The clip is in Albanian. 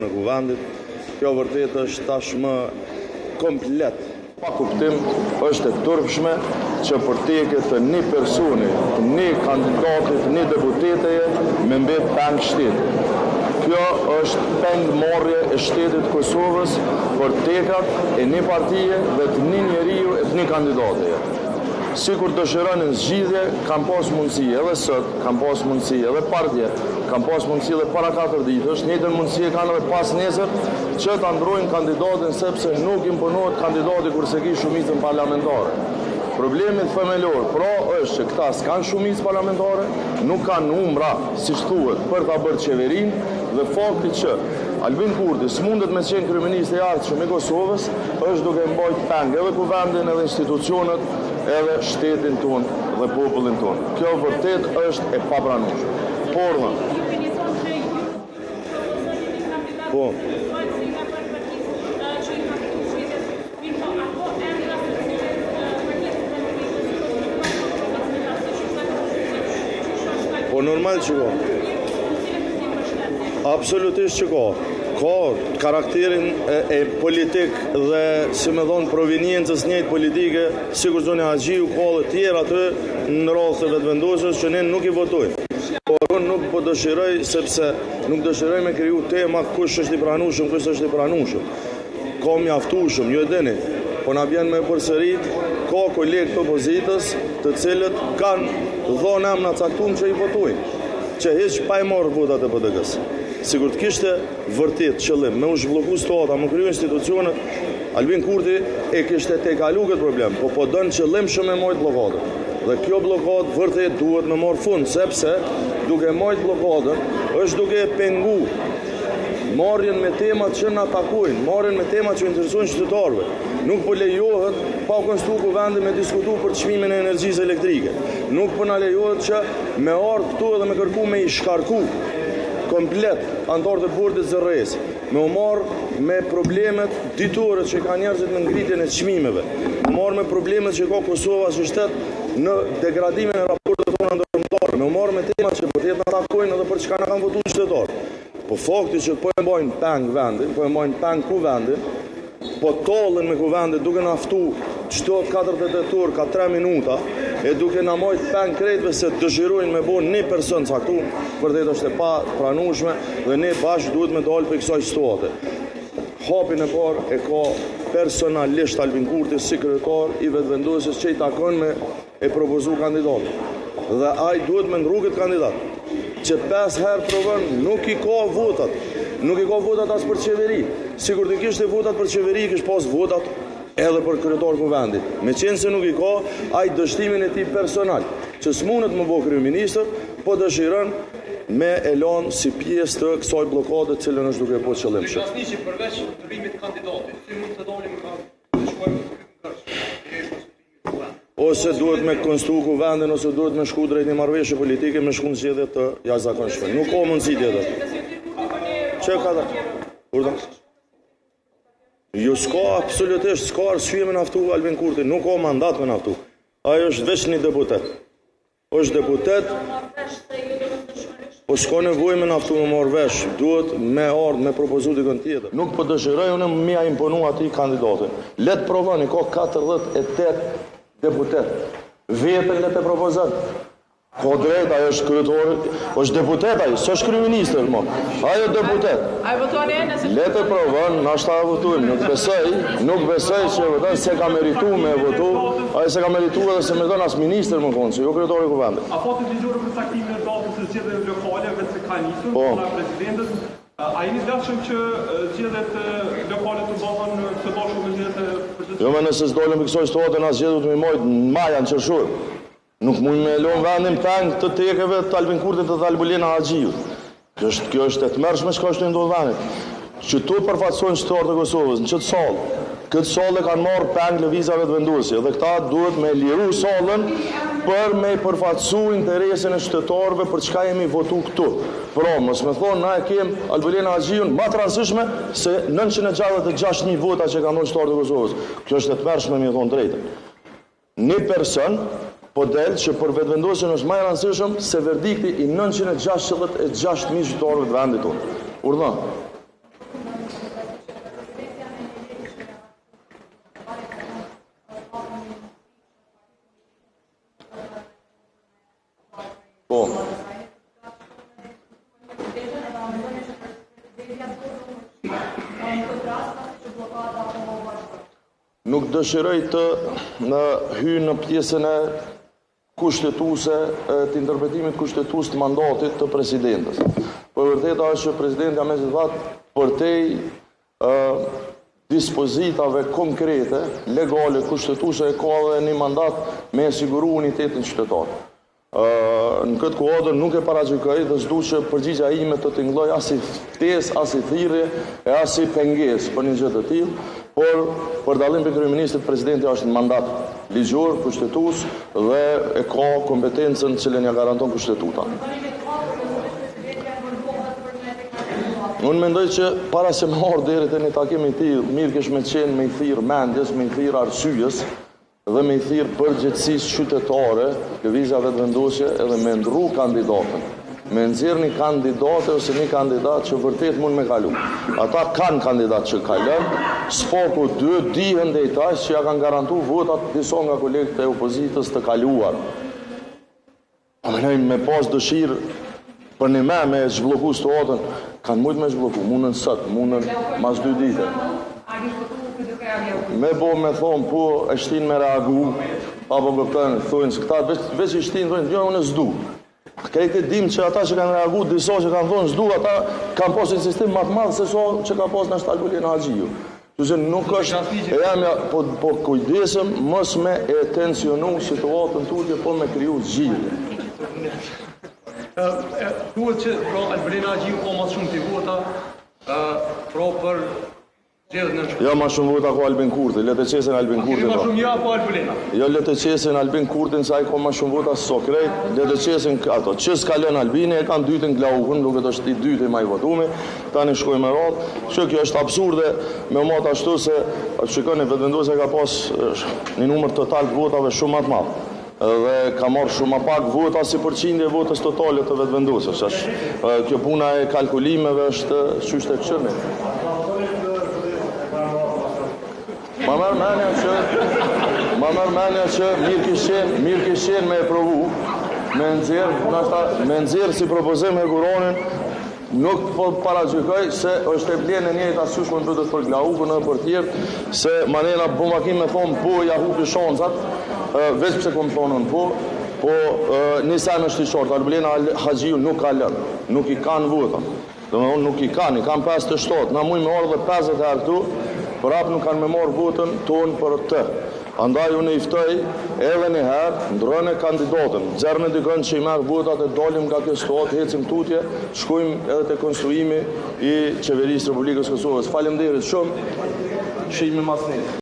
në kuvendit. Kjo vërtet është tashmë komplet pa kuptim, është e turpshme që për teke të një personi, një kandidatit, një deputeteje me mbet peng shtetit. Kjo është pengmarrje e shtetit Kosovës për tekat e një partije dhe të një njeriu e të një kandidateje. Sikur dëshironin zgjidhje, kam pas mundësi edhe sot, kam pas mundësi edhe partje, kam pas mundësi edhe para 4 ditësh, njëjtën mundësi e kanë edhe pas nesër që ta ndrojnë kandidatin sepse nuk imponohet kandidati kurse ki shumicën parlamentare. Problemit themelor pra është që këta s'kanë shumicë parlamentare, nuk kanë numra, si thuhet, për ta bërë qeverinë dhe fakti që Albin Kurti s'mundet me qenë kryeminist i ardhshëm i Kosovës, është duke mbajt peng edhe kuvendin edhe institucionet edhe shtetin tonë dhe popullin tonë. Kjo vërtet është e papranueshme. Por Po. Po normal që ka. Absolutisht që ka. Ka karakterin e politik dhe, si me thonë, proveniencës njëjtë politike, sikur zoni Haxhiu ka dhe tjera të në radhë të vetëvendosjes që ne nuk i votojmë. Por unë nuk po dëshiroj, sepse nuk dëshiroj me kriju tema kush është i pranueshëm, kush është i pranueshëm. Ka mjaftueshëm, ju e dini, po na vjen me përsërit, ka kolegë të opozitës të cilët kanë dhënë emra caktuar që i votojnë, që hiç pa i marrë votat e PD-s. Sigur të kishte vërtet qëllim me u zhblloku situata, me kriju institucionet, Albin Kurti e kishte tejkalu këtë problem, po don qëllimshëm me marrë bllokadën. Dhe kjo blokadë vërtet duhet me marrë fund, sepse duke marrë blokadën është duke pengu marrjen me temat që na takojnë, marrjen me temat që interesojnë qytetarëve. Nuk po lejohet pa konstituu kuvendi me diskutu për çmimin e energjisë elektrike. Nuk po na lejohet që me ardh këtu edhe me kërku me i shkarku komplet antarët e bordit zërres, me u marrë me problemet ditore që ka njerëzit në ngritjen e çmimeve, me marrë me problemet që ka Kosova si shtet në degradimin e raportet tona ndërkombëtare, me u marrë me temat që vërtet na takojnë edhe për çka na kanë votuar qytetarët. Po fakti që po e mbajnë peng vendin, po e mbajnë peng kuvendin, po tollen me kuvendin duke na ftu çdo 48 orë ka 3 minuta e duke na marrë peng krejtëve se dëshirojnë me bën një person caktuar, vërtet është e pa pranueshme dhe ne bashkë duhet me dalë për kësaj situate. Hapin e parë e ka personalisht Albin Kurti si kryetar i vetëvendosjes që i takon me e propozu kandidat. Dhe ai duhet me ndru këtë kandidat që 5 herë provon nuk i ka votat. Nuk i ka votat as për qeveri. Sigur të kishte votat për qeveri, kish pas votat edhe për kryetar kuvendit. Me qenë se nuk i ka, ai dështimin e tij personal, që s'mundet më bëj kryeministër, po dëshiron me elan si pjesë të kësaj bllokade të cilën është duke po qëllimshëm. Kryeministri përveç ndërimit të kandidatit, si mund të dalim të shkojmë ose duhet me konstituu kuvendin, ose duhet me shku drejt një marrëveshje politike, me shku në zgjedhje të jashtëzakonshme. Nuk ka mundësi tjetër. Çe ka ta? Urdhë? Jo, s'ka absolutisht, s'ka arsye me naftu Albin Kurti, nuk ka mandat me naftu. Ai është veç një deputet. Është deputet, po s'ka nevojë me naftu me marrë vesh, duhet me ardhë me propozu dikën tjetër. Nuk po dëshiroj unë me ia imponu atij kandidatin. Le të provoni, ka 48 deputet. Vetën le të propozon. Ka drejt, ajo është kryetar, është deputet ai, s'është kryeministër më. Ajo deputet. Ai voton nëse le të provon, na shta votojmë, nuk besoj që voton se ka merituar me votu, ai se ka merituar edhe se meriton as ministër më konë, jo kryetari i kuvendit. A fati ligjore për saktimin e datës së zgjedhjeve lokale vetë se ka nisur nga presidentët, a jeni dashur që zgjedhjet lokale të bëhen së bashku me zgjedhjet Jo, më nëse s'dolëm i kësaj situate na zgjedhut me majt në maja në qershor. Nuk mund me lënë vendin peng të tekeve të Albin Kurtit dhe të Albulena Haxhiut. Kjo është e tmerrshme çka është ndodhur vendit. Që tu përfaqësojnë qytetarët e Kosovës në çet sallë. Këtë sallë kanë marrë peng lëvizjave të vendosje dhe këta duhet me liru sallën për me përfaqësu interesin e qytetarëve për çka jemi votu këtu. Pra, mos më thonë na e kem Albulena Haxhiun më të rëndësishme se 966.000 vota që kanë dhënë qytetarët e Kosovës. Kjo është e tmerrshme me thonë drejtën. Një person po del që për vetëvendosjen është më i rëndësishëm se verdikti i 966.000 qytetarëve të vendit tonë. Urdhë. Po. Nuk dëshiroj të hyj në pjesën e kushtetuese të interpretimit kushtetues të mandatit të presidentës. Por vërteta është që presidenti Ahmet Vat përtej dispozitave konkrete, legale, kushtetuese ka dhe një mandat me siguru unitetin qytetar. Në këtë kuadër nuk e paragjykoj dhe s'du që përgjigja ime të tingëlloj as i ftesë, as i thirrje e as i pengesë për një gjë të tillë, por për dallim për kryeministrit presidenti është në mandat ligjor, kushtetues dhe e ka kompetencën që ja garanton kushtetuta. Unë mendoj që para se më marr deri te një takim i tillë, mirë kish me qenë me i thirr mendjes, me i thirr arsyes dhe me i thirr përgjegjësisë qytetare, lëvizjave të vendosje edhe me ndru kandidatën. Me nxjerr një kandidate ose një kandidat që vërtet mund me kalu. Ata kanë kandidat që kalën, s'po 2 dihen dejtaj që ja kanë garantu votat disa nga kolegët e opozitës të kaluar. Me pas dëshirë për një me zhbloku situatën, kanë mujtë me zhbloku, mundën sot, mundën mas 2 dite. Me bo me thonë, po e shtin me reagu, apo gëptën, thujnë, se këta veç i shtin, thujnë, jo, unë s'du. Këtë dim që ata që kanë reagu, disa që kanë thonë s'du, ata kanë pas një sistem matë madhë se so që ka pas në Albulin Haxhiu. Që nuk është, e jamja, po kujdesëm, mos me e tensionu situatën tutje, po me kriju zgjidhje. Duhet që Albulin Haxhiu po mas shumë t'i vota, për Jo, ma shumë vota ko Albin Kurti, le të qesin Albin Kurti. Ma shumë ja po Albulina. Jo, le të qesin Albin Kurtin, sa i ko ma shumë vota së krejt, le të qesin ato. Që s'ka lën Albini, e kanë dytin Glaukun, duke të është i dyti ma i votumi, tani shkoj me radhë, që kjo është absurde, me mata ashtu se, shikoni, vetëvendosja ka pas një numër total të votave shumë matë madhë. Dhe ka marrë shumë pak vota si përqindje votës totale të vetëvendosjes. Kjo puna e kalkulimeve është qyshte këqërni. Ma mërë menja që mirë kishen me e provu, me nxjerë si propozim e Kuronin, nuk po paragjykoj se është e blenë njëjtë asysh më të për Glaukun edhe për tjerë, se manena bumakim me thonë po ja hupi shancat, veç pse kom thonën po një sen është i short, Albulin Haxhiu nuk ka lënë, nuk i kanë vota. Domethënë nuk i kanë 57, na mujnë me orë dhe 50 herë këtu, prap nuk kanë me marrë votën tonë për të. Andaj unë i ftoj edhe një herë, ndrojnë e kandidatën, zërën e dikën që i merë votat e dalim nga kjo situatë, hecim tutje, shkojmë edhe të konstruimi i qeverisë Republikës Kosovës. Faleminderit shumë, shihemi mas nesër.